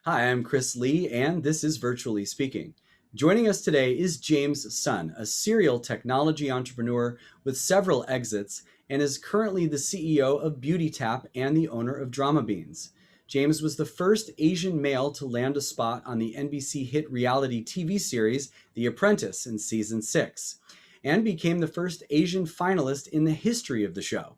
Hi, I'm Chris Lee, and this is Virtually Speaking. Joining us today is James Sun, a serial technology entrepreneur with several exits, and is currently the CEO of Beautytap and the owner of Dramabeans. James was the first Asian male to land a spot on the NBC hit reality TV series The Apprentice in season 6, and became the first Asian finalist in the history of the show.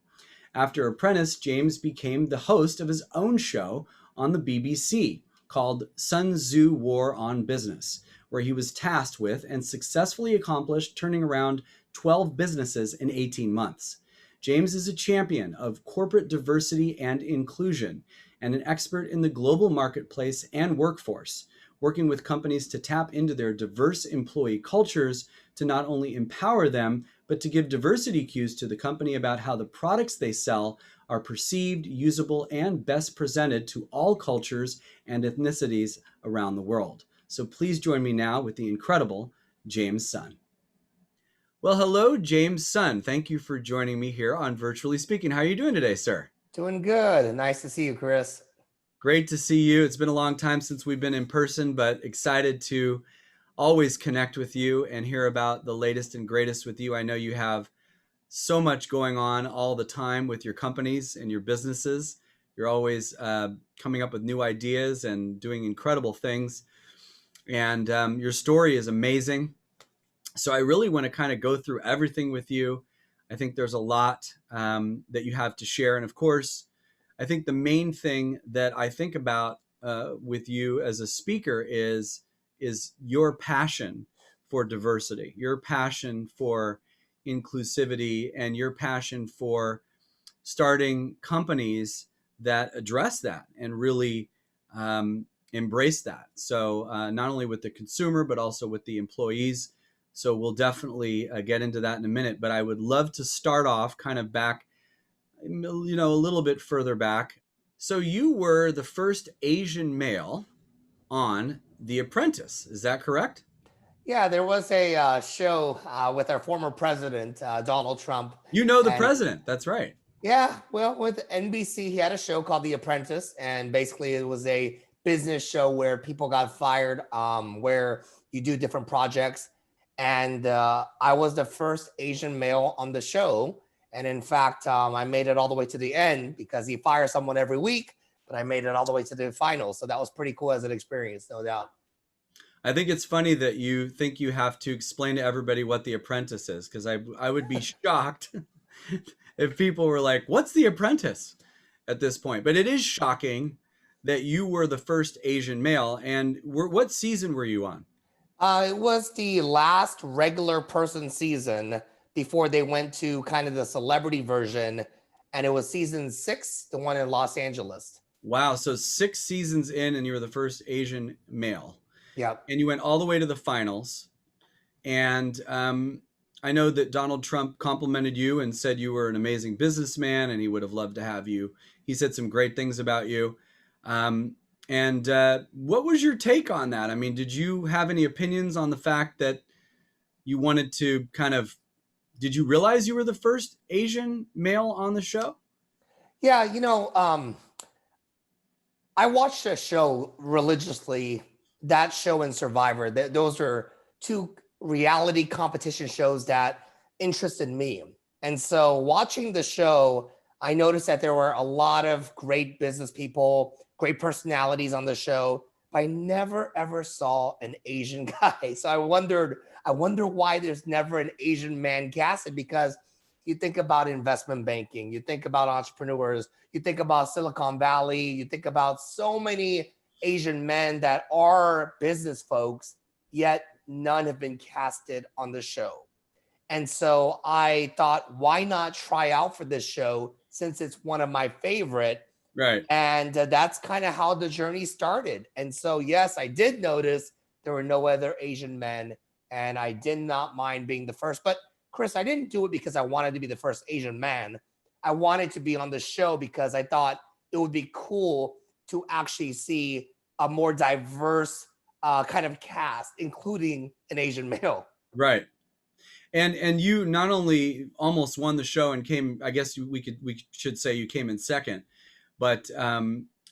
After Apprentice, James became the host of his own show on the BBC called Sun Tzu War on Business, where he was tasked with and successfully accomplished turning around 12 businesses in 18 months. James is a champion of corporate diversity and inclusion and an expert in the global marketplace and workforce, working with companies to tap into their diverse employee cultures to not only empower them, but to give diversity cues to the company about how the products they sell are perceived, usable, and best presented to all cultures and ethnicities around the world. So please join me now with the incredible James Sun. Well, hello, James Sun. Thank you for joining me here on Virtually Speaking. How are you doing today, sir? Doing good. Nice to see you, Chris. Great to see you. It's been a long time since we've been in person, but excited to always connect with you and hear about the latest and greatest with you. I know you have so much going on all the time with your companies and your businesses. You're always coming up with new ideas and doing incredible things. And your story is amazing. So I really want to kind of go through everything with you. I think there's a lot that you have to share. And of course, I think the main thing that I think about with you as a speaker is your passion for diversity, your passion for inclusivity, and your passion for starting companies that address that and really embrace that. So not only with the consumer, but also with the employees. So we'll definitely get into that in a minute. But I would love to start off kind of back, a little bit further back. So you were the first Asian male on The Apprentice. Is that correct? Yeah, there was a show with our former president, Donald Trump. You know the And president. That's right. yeah, well, with NBC, he had a show called The Apprentice. And basically, it was a business show where people got fired, where you do different projects. And I was the first Asian male on the show. And in fact, I made it all the way to the end because he fires someone every week, but I made it all the way to the finals. So that was pretty cool as an experience, no doubt. I think it's funny that you think you have to explain to everybody what The Apprentice is, because I would be shocked if people were like, "What's The Apprentice?" at this point. But it is shocking that you were the first Asian male. And what season were you on? It was the last regular person season before they went to kind of the celebrity version. And it was season 6, the one in Los Angeles. Wow. So 6 seasons in, and you were the first Asian male. Yeah. And you went all the way to the finals. And I know that Donald Trump complimented you and said you were an amazing businessman and he would have loved to have you. He said some great things about you. And what was your take on that? I mean, did you have any opinions on the fact that you wanted to did you realize you were the first Asian male on the show? Yeah, I watched a show religiously, that show and Survivor. Those are two reality competition shows that interested me. And so watching the show, I noticed that there were a lot of great business people, great personalities on the show, but I never ever saw an Asian guy. So I wonder why there's never an Asian man casted, because you think about investment banking, you think about entrepreneurs, you think about Silicon Valley, you think about so many Asian men that are business folks, yet none have been casted on the show. And so I thought, why not try out for this show since it's one of my favorite? Right. And that's kind of how the journey started. And so, yes, I did notice there were no other Asian men, and I did not mind being the first. But Chris, I didn't do it because I wanted to be the first Asian man. I wanted to be on the show because I thought it would be cool to actually see a more diverse kind of cast, including an Asian male. Right. And you not only almost won the show and came, I guess we should say you came in second, but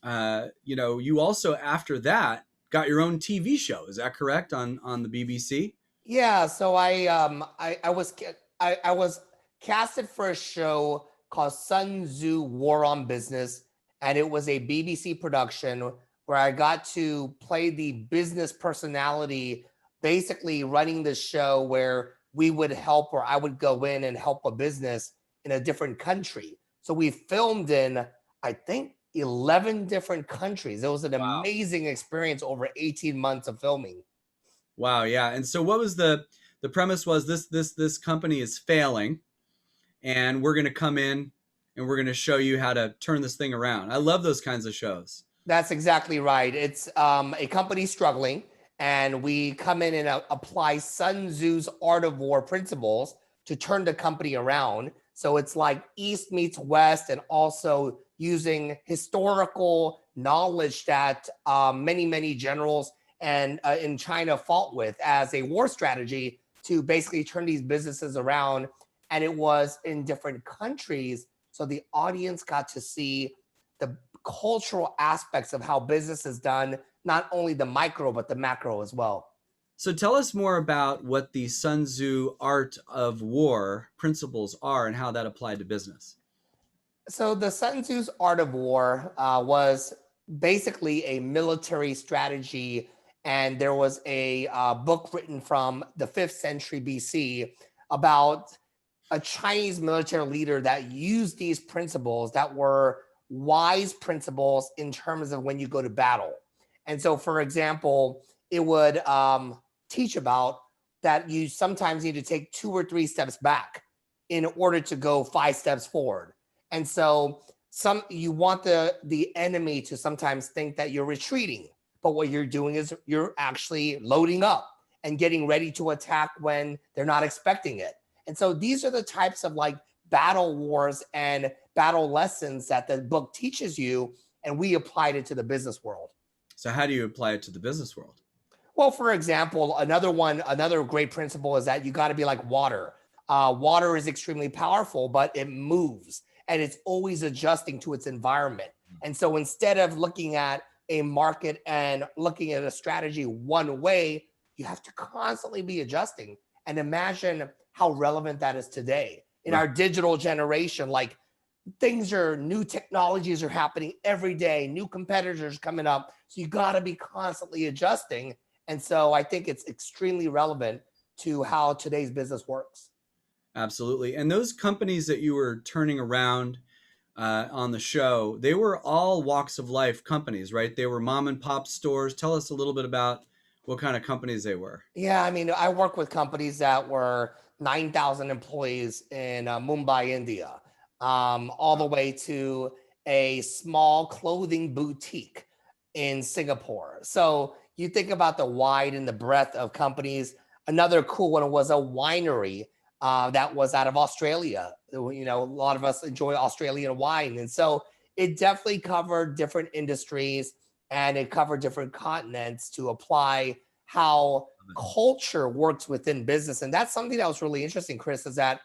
you also after that got your own TV show. Is that correct on the BBC? Yeah, so I was casted for a show called Sun Tzu War on Business, and it was a BBC production where I got to play the business personality, basically running the show where we would help, or I would go in and help a business in a different country. So we filmed in, I think, 11 different countries. It was an Wow. amazing experience over 18 months of filming. Wow, yeah. And so what was the premise was this company is failing and we're going to come in and we're going to show you how to turn this thing around. I love those kinds of shows. That's exactly right. It's a company struggling, and we come in and apply Sun Tzu's Art of War principles to turn the company around. So it's like East meets West, and also using historical knowledge that many generals and in China fought with as a war strategy to basically turn these businesses around. And it was in different countries, so the audience got to see the cultural aspects of how business is done, not only the micro, but the macro as well. So tell us more about what the Sun Tzu Art of War principles are and how that applied to business. So the Sun Tzu's Art of War was basically a military strategy, and there was a book written from the 5th century BC about a Chinese military leader that used these principles that were wise principles in terms of when you go to battle. And so, for example, it would teach about that you sometimes need to take 2 or 3 steps back in order to go 5 steps forward. And so you want the enemy to sometimes think that you're retreating, but what you're doing is you're actually loading up and getting ready to attack when they're not expecting it. And so these are the types of like battle wars and battle lessons that the book teaches you, and we applied it to the business world. So how do you apply it to the business world? Well, for example, another great principle is that you got to be like water. Water is extremely powerful, but it moves and it's always adjusting to its environment. And so instead of looking at a market and looking at a strategy one way, you have to constantly be adjusting. And imagine how relevant that is today in our digital generation. Like new technologies are happening every day, new competitors coming up. So you got to be constantly adjusting. And so I think it's extremely relevant to how today's business works. Absolutely. And those companies that you were turning around on the show, they were all walks of life companies, right? They were mom and pop stores. Tell us a little bit about what kind of companies they were. Yeah, I mean, I work with companies that were 9,000 employees in Mumbai, India, all the way to a small clothing boutique in Singapore. So you think about the wide and the breadth of companies. Another cool one was a winery that was out of Australia. You know, a lot of us enjoy Australian wine. And so it definitely covered different industries and it covered different continents to apply how culture works within business. And that's something that was really interesting, Chris, is that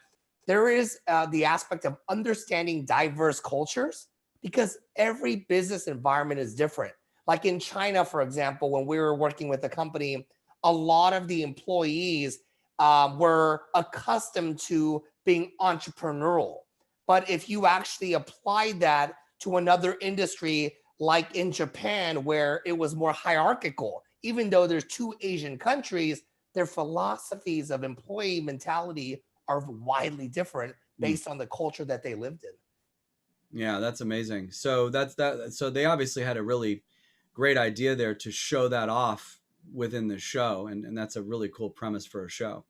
there is the aspect of understanding diverse cultures because every business environment is different. Like in China, for example, when we were working with a company, a lot of the employees were accustomed to being entrepreneurial. But if you actually applied that to another industry, like in Japan, where it was more hierarchical, even though there's 2 Asian countries, their philosophies of employee mentality are widely different based on the culture that they lived in. Yeah, that's amazing. So that's that. So they obviously had a really great idea there to show that off within the show, and that's a really cool premise for a show.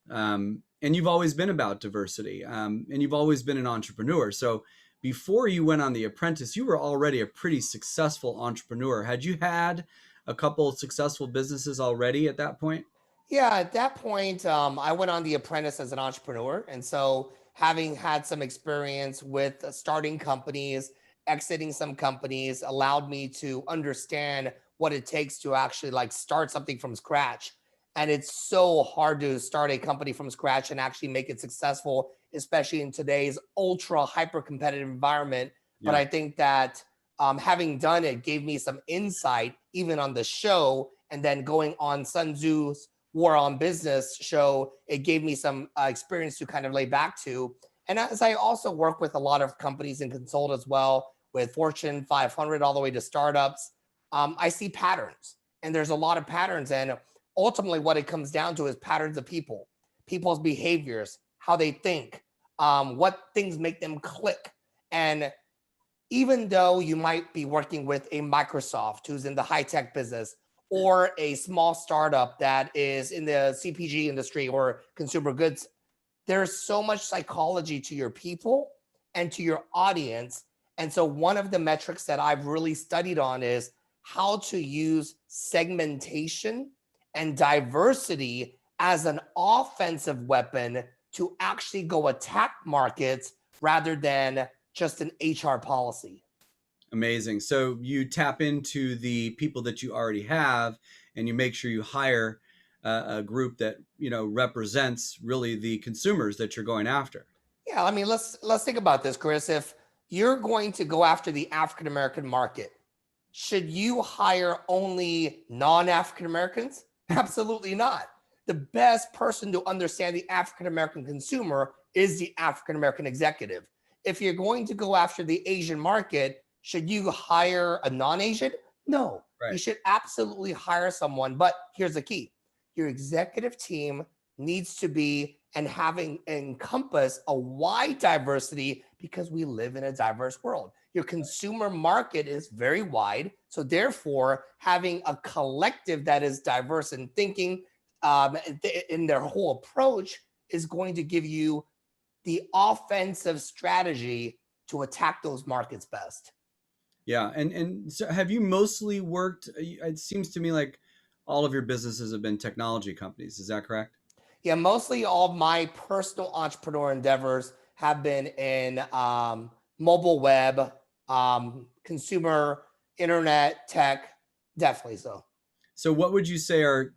And you've always been about diversity, and you've always been an entrepreneur. So before you went on The Apprentice, you were already a pretty successful entrepreneur. Had you had a couple of successful businesses already at that point? Yeah, at that point, I went on The Apprentice as an entrepreneur. And so, having had some experience with starting companies, exiting some companies, allowed me to understand what it takes to actually like start something from scratch. And it's so hard to start a company from scratch and actually make it successful, especially in today's ultra hyper competitive environment. But Yeah. I think that having done it gave me some insight even on the show, and then going on Sun Tzu's War on Business show, it gave me some experience to kind of lay back to. And as I also work with a lot of companies and consult as well with Fortune 500 all the way to startups, I see patterns, and there's a lot of patterns. And ultimately what it comes down to is patterns of people, people's behaviors, how they think, what things make them click. And even though you might be working with a Microsoft who's in the high tech business, or a small startup that is in the CPG industry or consumer goods, there's so much psychology to your people and to your audience. And so one of the metrics that I've really studied on is how to use segmentation and diversity as an offensive weapon to actually go attack markets rather than just an HR policy. Amazing. So you tap into the people that you already have, and you make sure you hire a group that represents really the consumers that you're going after. Yeah, I mean, let's think about this, Chris. If you're going to go after the African American market, should you hire only non-African Americans? Absolutely not. The best person to understand the African American consumer is the African American executive. If you're going to go after the Asian market, should you hire a non-Asian? No, Right. you should absolutely hire someone. But here's the key: your executive team needs to be and having encompass a wide diversity, because we live in a diverse world. Your consumer market is very wide. So therefore, having a collective that is diverse in thinking, in their whole approach, is going to give you the offensive strategy to attack those markets best. Yeah. And so have you mostly worked, it seems to me like all of your businesses have been technology companies. Is that correct? Yeah, mostly all of my personal entrepreneur endeavors have been in mobile web, consumer, internet, tech, definitely so. So what would you say are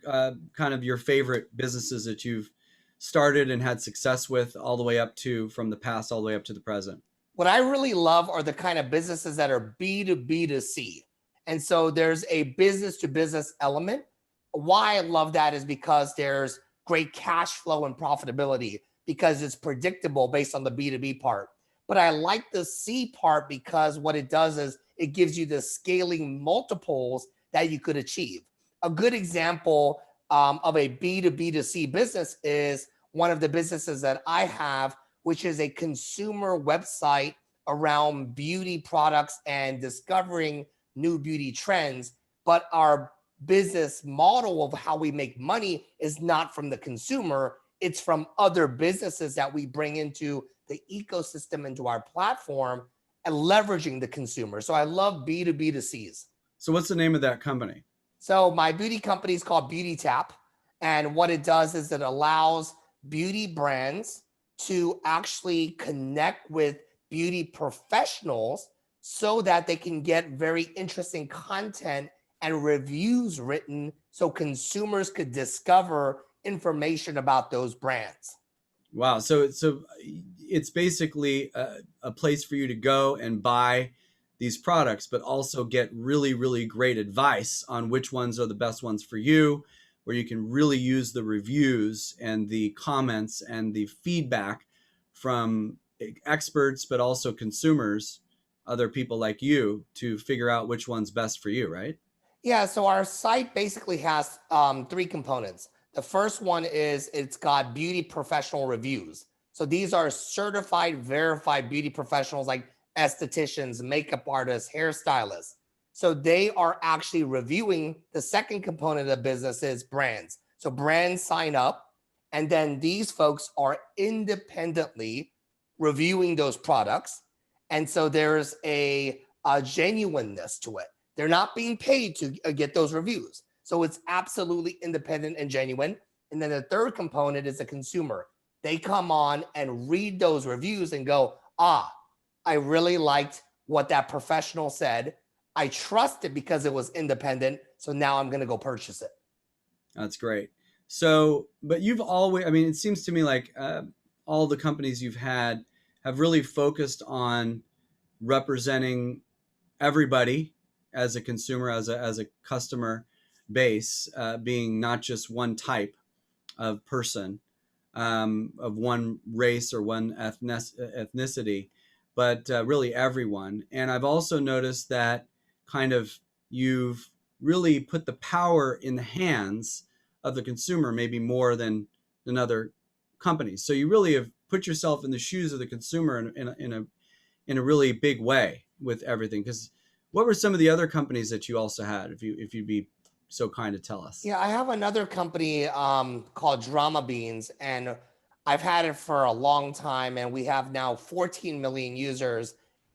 kind of your favorite businesses that you've started and had success with all the way up to, from the past all the way up to the present? What I really love are the kind of businesses that are B2B to C. And so there's a business to business element. Why I love that is because there's great cash flow and profitability, because it's predictable based on the B2B part. But I like the C part because what it does is it gives you the scaling multiples that you could achieve. A good example of a B2B to C business is one of the businesses that I have, which is a consumer website around beauty products and discovering new beauty trends. But our business model of how we make money is not from the consumer, it's from other businesses that we bring into the ecosystem, into our platform, and leveraging the consumer. So I love B2B to C's. So what's the name of that company? So my beauty company is called Beautytap. And what it does is it allows beauty brands to actually connect with beauty professionals so that they can get very interesting content and reviews written so consumers could discover information about those brands. Wow. So it's basically a place for you to go and buy these products, but also get really, really great advice on which ones are the best ones for you, where you can really use the reviews and the comments and the feedback from experts, but also consumers, other people like you, to figure out which one's best for you, right? Yeah, so our site basically has three components. The first one is it's got beauty professional reviews. So these are certified, verified beauty professionals like estheticians, makeup artists, hairstylists. So they are actually reviewing. The second component of the business is brands. So brands sign up, and then these folks are independently reviewing those products. And so there's a genuineness to it. They're not being paid to get those reviews. So it's absolutely independent and genuine. And then the third component is the consumer. They come on and read those reviews and go, I really liked what that professional said. I trust it because it was independent. So now I'm going to go purchase it. That's great. So, but you've always, I mean, it seems to me like all the companies you've had have really focused on representing everybody as a consumer, as a customer base, being not just one type of person, of one race or one ethnicity, but really everyone. And I've also noticed that kind of you've really put the power in the hands of the consumer, maybe more than other companies. So you really have put yourself in the shoes of the consumer in a really big way with everything. Because what were some of the other companies that you also had, if you'd be so kind to tell us? Yeah, I have another company called Dramabeans, and I've had it for a long time, and we have now 14 million users.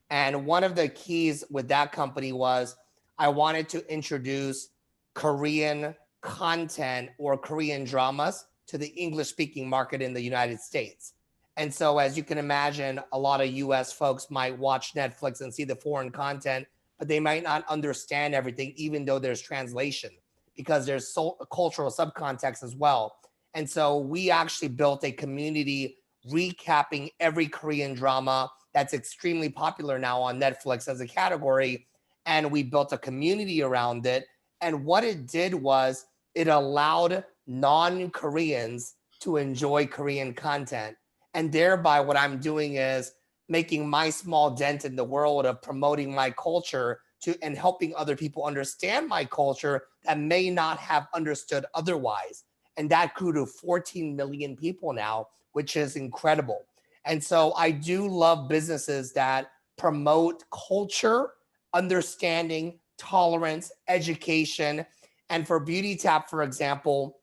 And one of the keys with that company was I wanted to introduce Korean content or Korean dramas to the English speaking market in the United States. And so, as you can imagine, a lot of US folks might watch Netflix and see the foreign content, but they might not understand everything, even though there's translation, because there's cultural subcontext as well. And so we actually built a community recapping every Korean drama that's extremely popular now on Netflix as a category. And we built a community around it. And what it did was it allowed non-Koreans to enjoy Korean content. And thereby what I'm doing is making my small dent in the world of promoting my culture and helping other people understand my culture that may not have understood otherwise. And that grew to 14 million people now, which is incredible. And so I do love businesses that promote culture, understanding, tolerance, education. And for Beautytap, for example,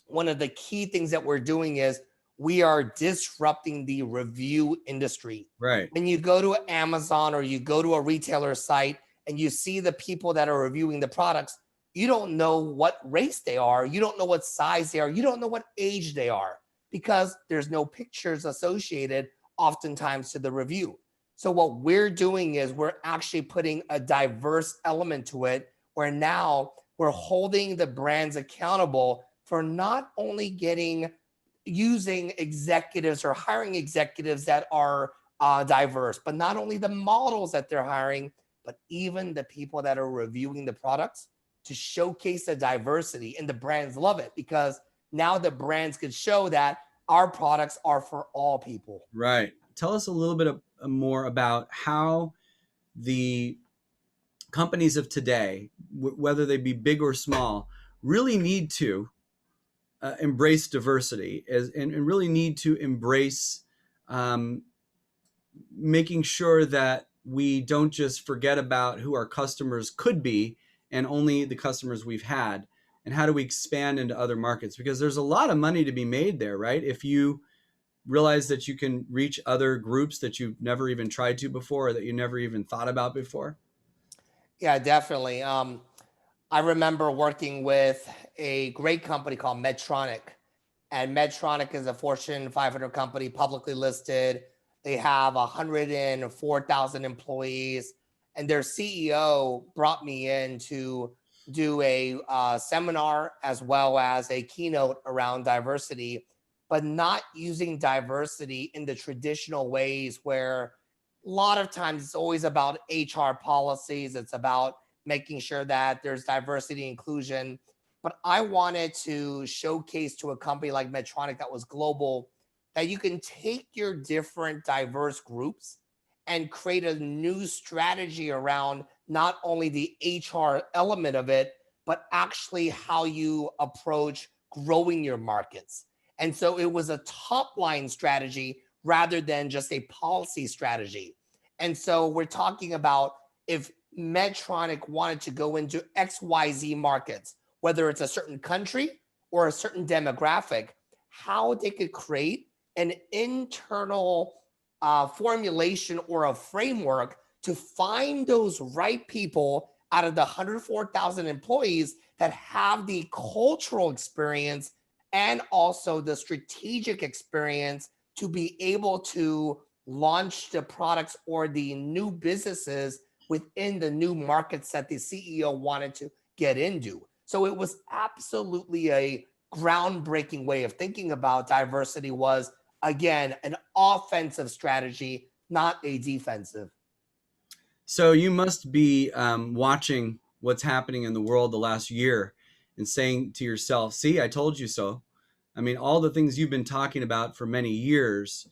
one of the key things that we're doing is we are disrupting the review industry. Right. When you go to Amazon or you go to a retailer site and you see the people that are reviewing the products, you don't know what race they are. You don't know what size they are. You don't know what age they are because there's no pictures associated oftentimes to the review. So what we're doing is we're actually putting a diverse element to it where now we're holding the brands accountable for not only using executives or hiring executives that are diverse, but not only the models that they're hiring, but even the people that are reviewing the products to showcase the diversity. And the brands love it because now the brands could show that our products are for all people. Right. Tell us a little bit more about how the companies of today, whether they be big or small, really need to embrace diversity and really need to embrace um, making sure that we don't just forget about who our customers could be and only the customers we've had, and how do we expand into other markets, because there's a lot of money to be made there, right? If you realize that you can reach other groups that you've never even tried to before or that you never even thought about before. Yeah, definitely. I remember working with a great company called Medtronic, and Medtronic is a Fortune 500 company, publicly listed. They have 104,000 employees, and their CEO brought me in to do a seminar as well as a keynote around diversity, but not using diversity in the traditional ways where a lot of times it's always about HR policies. It's about making sure that there's diversity inclusion. But I wanted to showcase to a company like Medtronic that was global that you can take your different diverse groups and create a new strategy around not only the HR element of it, but actually how you approach growing your markets. And so it was a top line strategy rather than just a policy strategy. And so we're talking about if Medtronic wanted to go into XYZ markets, whether it's a certain country or a certain demographic, how they could create an internal formulation or a framework to find those right people out of the 104,000 employees that have the cultural experience and also the strategic experience to be able to launch the products or the new businesses within the new markets that the CEO wanted to get into. So it was absolutely a groundbreaking way of thinking about diversity. Was, again, an offensive strategy, not a defensive. So you must be watching what's happening in the world the last year and saying to yourself, see, I told you so. I mean, all the things you've been talking about for many years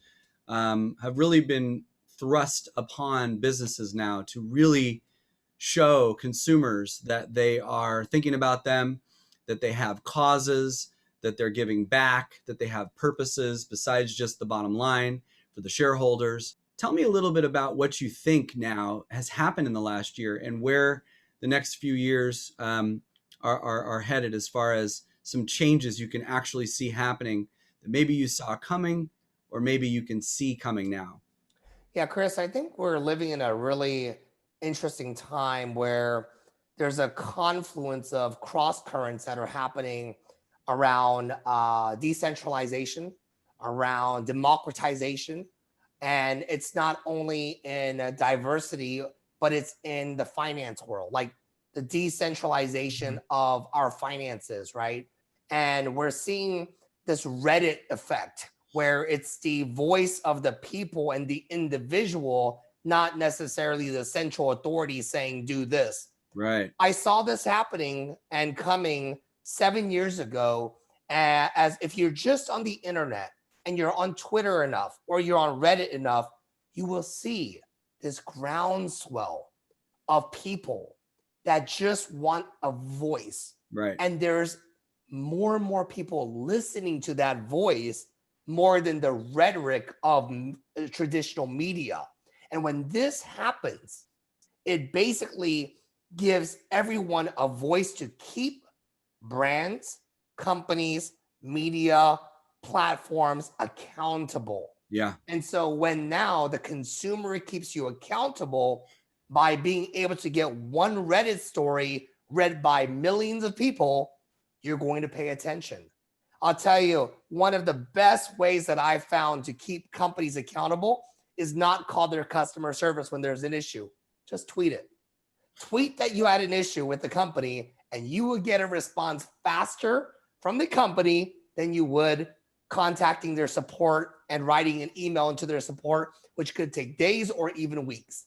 have really been thrust upon businesses now to really show consumers that they are thinking about them, that they have causes, that they're giving back, that they have purposes besides just the bottom line for the shareholders. Tell me a little bit about what you think now has happened in the last year and where the next few years are headed as far as some changes you can actually see happening that maybe you saw coming or maybe you can see coming now. Yeah, Chris, I think we're living in a really interesting time where there's a confluence of cross currents that are happening around decentralization, around democratization. And it's not only in diversity, but it's in the finance world, like the decentralization of our finances, right? And we're seeing this Reddit effect where it's the voice of the people and the individual, not necessarily the central authority saying, do this. Right. I saw this happening and coming 7 years ago. As if you're just on the internet and you're on Twitter enough or you're on Reddit enough, you will see this groundswell of people that just want a voice. Right. And there's more and more people listening to that voice more than the rhetoric of traditional media. And when this happens, it basically gives everyone a voice to keep brands, companies, media, platforms accountable. Yeah. And so when now the consumer keeps you accountable by being able to get one Reddit story read by millions of people, you're going to pay attention. I'll tell you, one of the best ways that I've found to keep companies accountable is not call their customer service when there's an issue. Just tweet it. Tweet that you had an issue with the company, and you will get a response faster from the company than you would contacting their support and writing an email into their support, which could take days or even weeks.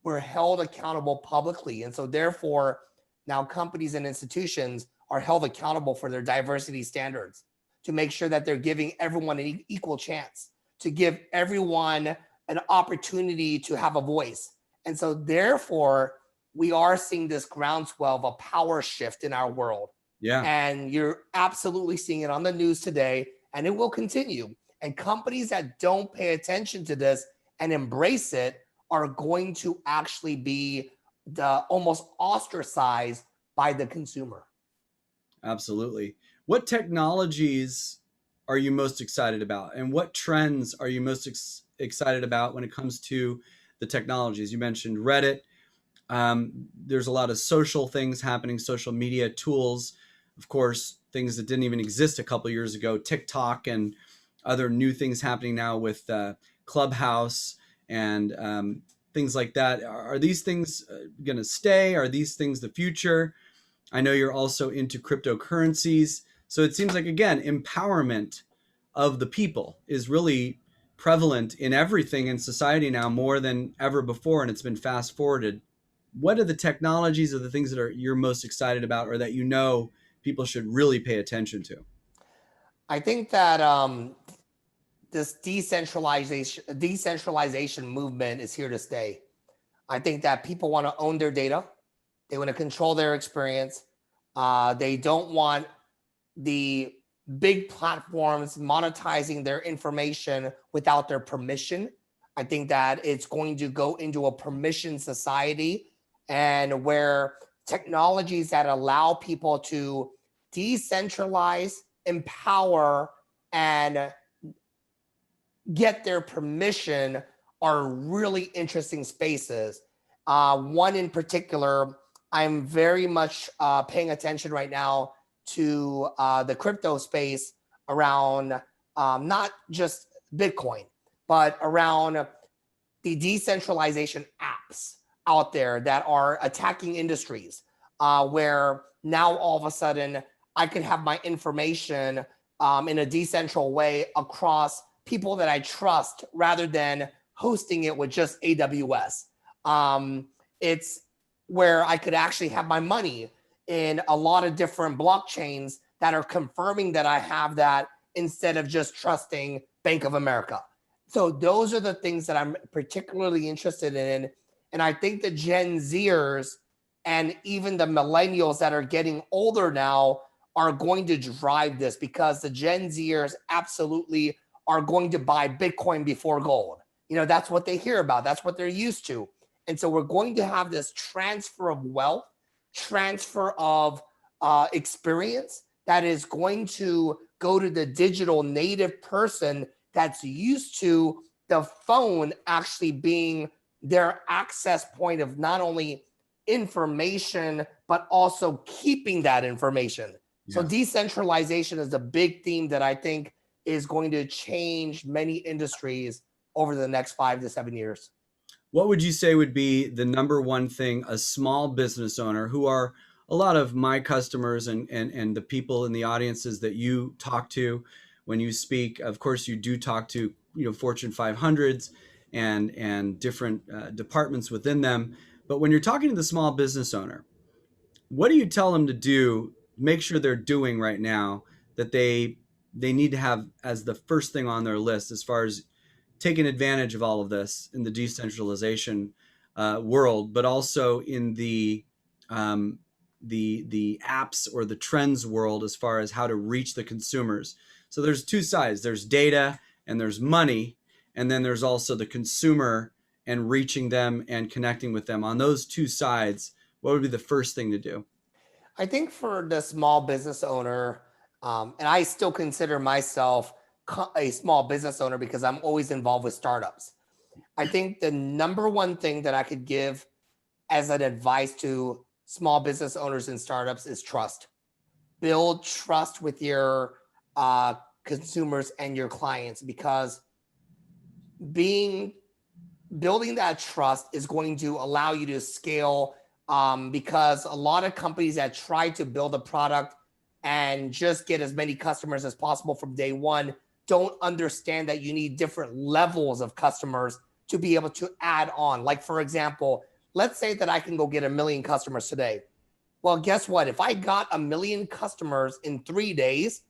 We're held accountable publicly. And so therefore, now companies and institutions are held accountable for their diversity standards to make sure that they're giving everyone an equal chance, to give everyone an opportunity to have a voice. And so therefore, we are seeing this groundswell of a power shift in our world. Yeah. And you're absolutely seeing it on the news today, and it will continue. And companies that don't pay attention to this and embrace it are going to actually be almost ostracized by the consumer. Absolutely. What technologies are you most excited about? And what trends are you most excited about when it comes to the technologies? You mentioned Reddit. There's a lot of social things happening, social media tools, of course, things that didn't even exist a couple years ago, TikTok and other new things happening now with Clubhouse and things like that. Are these things going to stay? Are these things the future? I know you're also into cryptocurrencies. So it seems like, again, empowerment of the people is really prevalent in everything in society now more than ever before. And it's been fast forwarded. What are the technologies or the things that you're most excited about or that you know people should really pay attention to? I think that this decentralization movement is here to stay. I think that people want to own their data. They want to control their experience. They don't want the big platforms monetizing their information without their permission. I think that it's going to go into a permission society, and where technologies that allow people to decentralize, empower, and get their permission are really interesting spaces. One in particular, I'm very much paying attention right now to the crypto space around not just Bitcoin, but around the decentralization apps out there that are attacking industries, where now all of a sudden I could have my information in a decentral way across people that I trust rather than hosting it with just AWS. It's where I could actually have my money in a lot of different blockchains that are confirming that I have that instead of just trusting Bank of America. So those are the things that I'm particularly interested in. And I think the Gen Zers and even the millennials that are getting older now are going to drive this, because the Gen Zers absolutely are going to buy Bitcoin before gold. That's what they hear about. That's what they're used to. And so we're going to have this transfer of wealth, transfer of experience that is going to go to the digital native person that's used to the phone actually being their access point of not only information, but also keeping that information. So Yeah. decentralization is a big theme that I think is going to change many industries over the next 5 to 7 years. What would you say would be the number one thing a small business owner, who are a lot of my customers and the people in the audiences that you talk to when you speak? Of course, you do talk to Fortune 500s and different departments within them. But when you're talking to the small business owner, what do you tell them to do? Make sure they're doing right now that they need to have as the first thing on their list as far as taking advantage of all of this in the decentralization world, but also in the apps or the trends world as far as how to reach the consumers. So there's two sides. There's data and there's money, and then there's also the consumer and reaching them and connecting with them. On those two sides, what would be the first thing to do? I think for the small business owner, and I still consider myself a small business owner because I'm always involved with startups. I think the number one thing that I could give as an advice to small business owners and startups is trust. Build trust with your consumers and your clients, because building that trust is going to allow you to scale, because a lot of companies that try to build a product and just get as many customers as possible from day one don't understand that you need different levels of customers to be able to add on. Like, for example, let's say that I can go get 1 million customers today. Well, guess what? If I got 1 million customers in 3 days,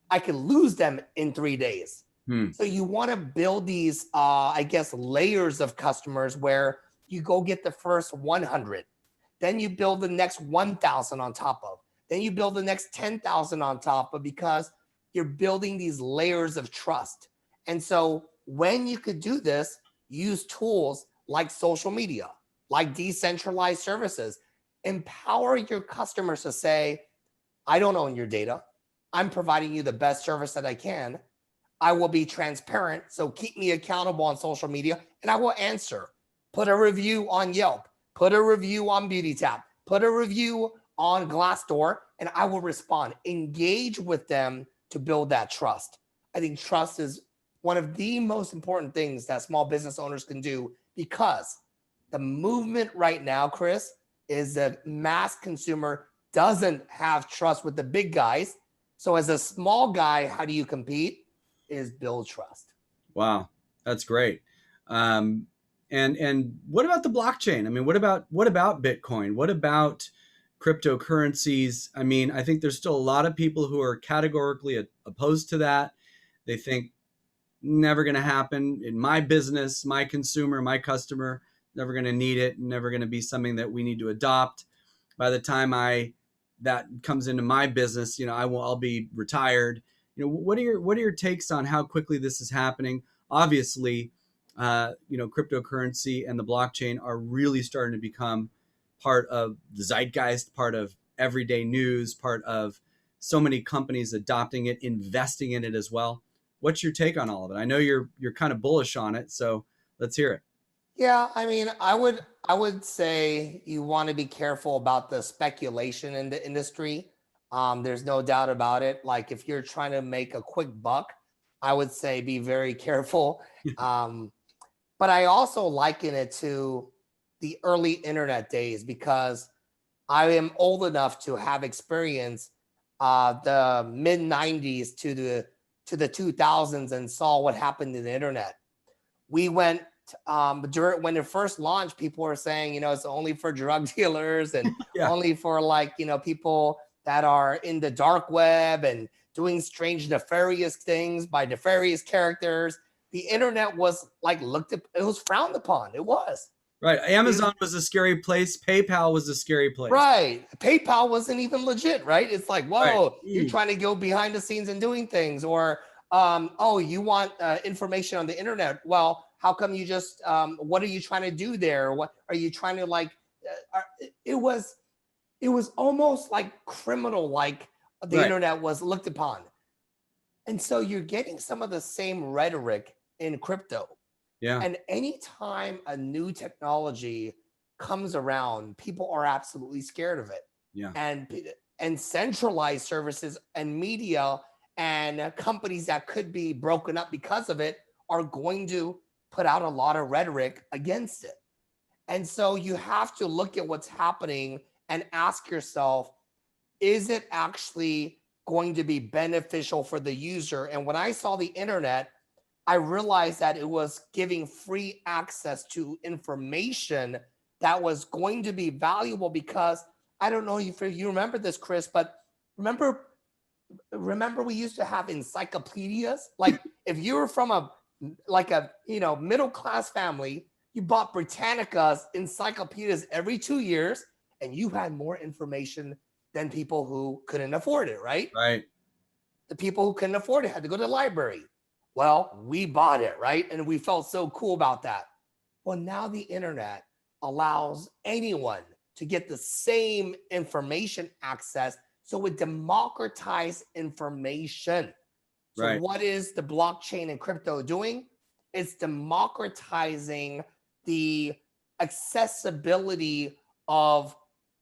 I could lose them in 3 days. So you want to build these, layers of customers where you go get the first 100. Then you build the next 1,000 on top of. Then you build the next 10,000 on top of, because you're building these layers of trust. And so when you could do this, use tools like social media, like decentralized services. Empower your customers to say, I don't own your data. I'm providing you the best service that I can. I will be transparent. So keep me accountable on social media and I will answer. Put a review on Yelp, put a review on Beautytap, put a review on Glassdoor, and I will respond. Engage with them to build that trust. I think trust is one of the most important things that small business owners can do, because the movement right now, Chris, is that mass consumer doesn't have trust with the big guys. So as a small guy, how do you compete? Is build trust. Wow, that's great. And what about the blockchain? I mean, what about Bitcoin? What about cryptocurrencies? I mean, I think there's still a lot of people who are categorically opposed to that. They think never going to happen in my business, my consumer, my customer, never going to need it, never going to be something that we need to adopt. By the time that comes into my business, I'll be retired. What are your takes on how quickly this is happening? Obviously, cryptocurrency and the blockchain are really starting to become part of the zeitgeist, part of everyday news, part of so many companies adopting it, investing in it as well. What's your take on all of it? I know you're kind of bullish on it, so let's hear it. Yeah, I mean, I would say you want to be careful about the speculation in the industry. There's no doubt about it. Like, if you're trying to make a quick buck, I would say be very careful. But I also liken it to the early internet days, because I am old enough to have experienced the mid 90s to the 2000s and saw what happened in the internet. We went during when it first launched, people were saying, it's only for drug dealers and Yeah. only for like, people that are in the dark web and doing strange, nefarious things by nefarious characters. The internet was like it was frowned upon. It was. Right. Amazon was a scary place. PayPal was a scary place. Right. PayPal wasn't even legit, right? It's like, Right. whoa, you're Ooh. trying to go behind the scenes and doing things. Or, oh, you want information on the internet. Well, how come you just, what are you trying to do there? What are you trying to like, it was almost like criminal, like the Right. internet was looked upon. And so you're getting some of the same rhetoric in crypto. Yeah. And anytime a new technology comes around, people are absolutely scared of it. Yeah. And centralized services and media and companies that could be broken up because of it are going to put out a lot of rhetoric against it. And so you have to look at what's happening and ask yourself, is it actually going to be beneficial for the user? And when I saw the internet, I realized that it was giving free access to information that was going to be valuable, because I don't know if you remember this, Chris, but remember we used to have encyclopedias. Like if you were from a middle class family, you bought Britannica's encyclopedias every 2 years, and you had more information than people who couldn't afford it, right? Right. The people who couldn't afford it had to go to the library. Well, we bought it, right? And we felt so cool about that. Well, now the internet allows anyone to get the same information access. So it democratized information. So Right. what is the blockchain and crypto doing? It's democratizing the accessibility of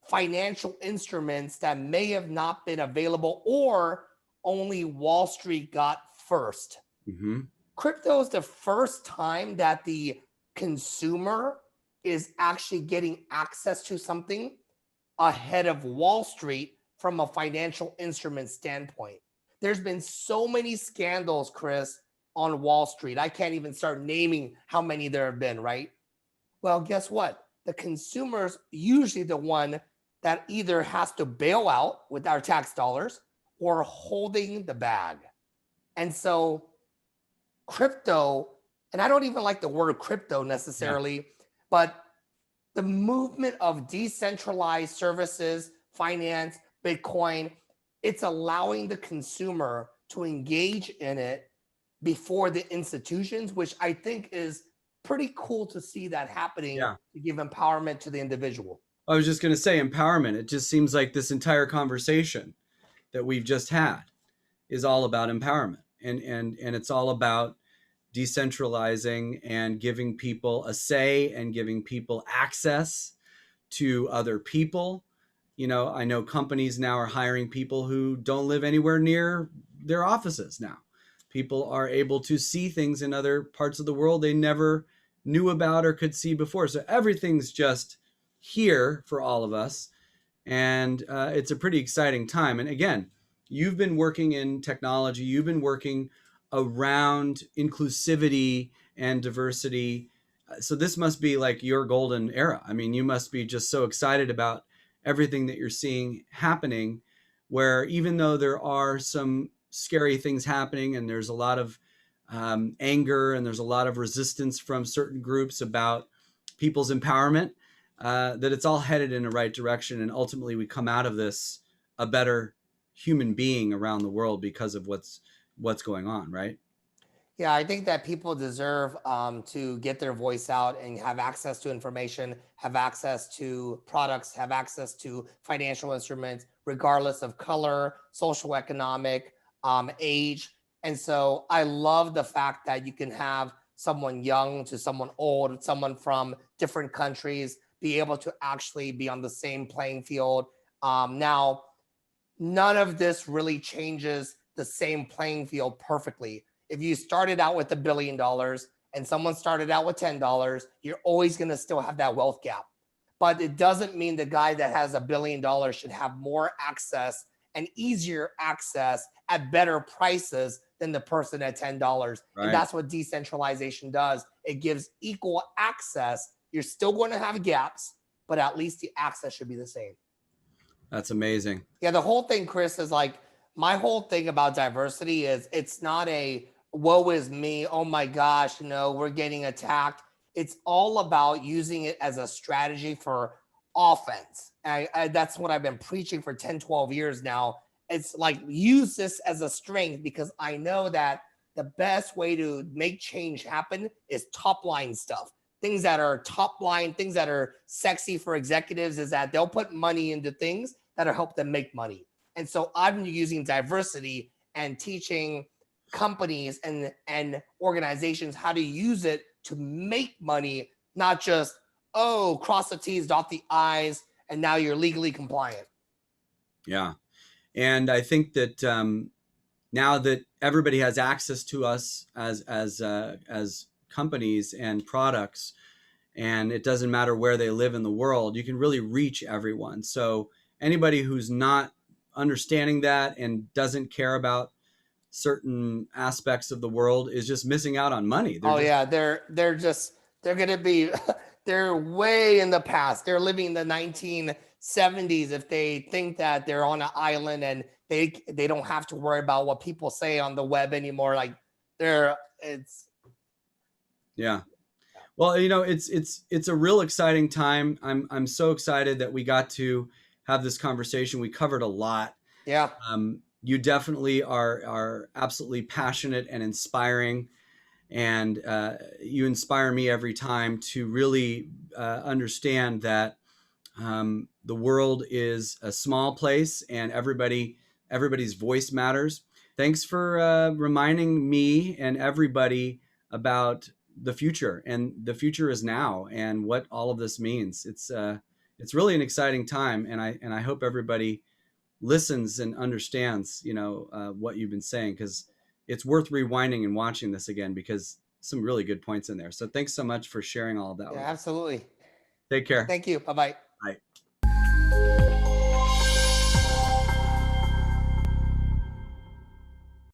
financial instruments that may have not been available, or only Wall Street got first. Mm-hmm. Crypto is the first time that the consumer is actually getting access to something ahead of Wall Street from a financial instrument standpoint. There's been so many scandals, Chris, on Wall Street. I can't even start naming how many there have been, right? Well, guess what? The consumer's usually the one that either has to bail out with our tax dollars or holding the bag. And so crypto, and I don't even like the word crypto necessarily, but the movement of decentralized services, finance, Bitcoin, it's allowing the consumer to engage in it before the institutions, which I think is pretty cool to see that happening to give empowerment to the individual. I was just going to say empowerment. It just seems like this entire conversation that we've just had is all about empowerment, and it's all about decentralizing and giving people a say and giving people access to other people. I know companies now are hiring people who don't live anywhere near their offices now. People are able to see things in other parts of the world they never knew about or could see before. So everything's just here for all of us. And it's a pretty exciting time. And again, you've been working in technology, you've been working around inclusivity and diversity. So this must be like your golden era. I mean, you must be just so excited about everything that you're seeing happening, where even though there are some scary things happening and there's a lot of anger and there's a lot of resistance from certain groups about people's empowerment, that it's all headed in the right direction. And ultimately we come out of this a better human being around the world because of what's going on, right? Yeah, I think that people deserve to get their voice out and have access to information, have access to products, have access to financial instruments, regardless of color, social, economic, age. And so I love the fact that you can have someone young to someone old, someone from different countries be able to actually be on the same playing field. Now, none of this really changes the same playing field perfectly. If you started out with $1 billion and someone started out with $10, you're always going to still have that wealth gap. But it doesn't mean the guy that has $1 billion should have more access and easier access at better prices than the person at $10. And Right. that's what decentralization does. It gives equal access. You're still going to have gaps, but at least the access should be the same. That's amazing. Yeah, the whole thing, Chris, is like my whole thing about diversity is it's not a woe is me, oh my gosh, we're getting attacked. It's all about using it as a strategy for offense. That's what I've been preaching for 10, 12 years now. It's like use this as a strength because I know that the best way to make change happen is top line stuff. Things that are top line, things that are sexy for executives is that they'll put money into things that'll help them make money. And so I'm using diversity and teaching companies and organizations how to use it to make money, not just, oh, cross the T's, dot the I's, and now you're legally compliant. Yeah. And I think that now that everybody has access to us as companies and products, and it doesn't matter where they live in the world, you can really reach everyone. So anybody who's not understanding that and doesn't care about certain aspects of the world is just missing out on money. Yeah, they're gonna be they're way in the past. They're living in the 1970s if they think that they're on an island and they don't have to worry about what people say on the web anymore. Like yeah. Well, it's a real exciting time. I'm so excited that we got to have this conversation. We covered a lot. Yeah. You definitely are absolutely passionate and inspiring, and you inspire me every time to really understand that the world is a small place and everybody's voice matters. Thanks for reminding me and everybody about the future, and the future is now, and what all of this means. It's really an exciting time, and I hope everybody listens and understands what you've been saying, because it's worth rewinding and watching this again, because some really good points in there. So thanks so much for sharing all of that. Yeah, absolutely. Take care. Thank you. Bye-bye. Bye.